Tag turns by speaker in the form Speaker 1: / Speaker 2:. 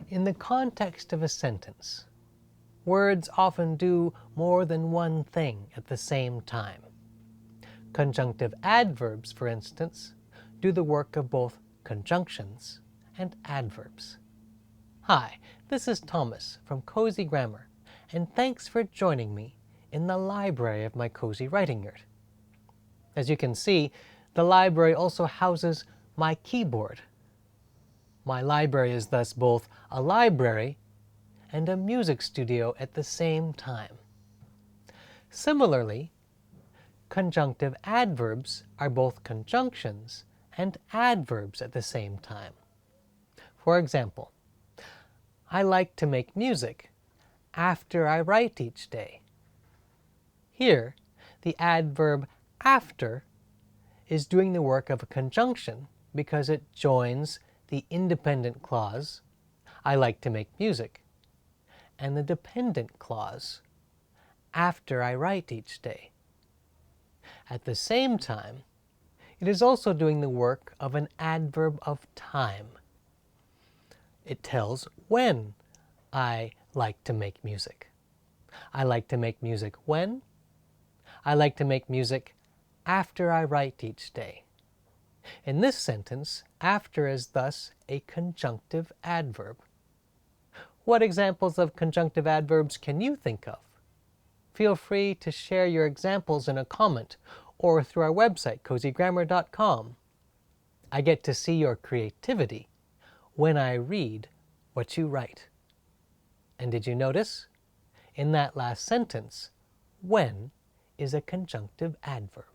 Speaker 1: In the context of a sentence, words often do more than one thing at the same time. Conjunctive adverbs, for instance, do the work of both conjunctions and adverbs. Hi, this is Thomas from Cozy Grammar, and thanks for joining me in the library of my cozy writing yurt. As you can see, the library also houses my keyboard. My library is thus both a library and a music studio at the same time. Similarly, conjunctive adverbs are both conjunctions and adverbs at the same time. For example, I like to make music after I write each day. Here, the adverb after is doing the work of a conjunction because it joins the independent clause, I like to make music, and the dependent clause, after I write each day. At the same time, it is also doing the work of an adverb of time. It tells when I like to make music. I like to make music when? I like to make music after I write each day. In this sentence, after is thus a conjunctive adverb. What examples of conjunctive adverbs can you think of? Feel free to share your examples in a comment or through our website, cozygrammar.com. I get to see your creativity when I read what you write. And did you notice? In that last sentence, when is a conjunctive adverb.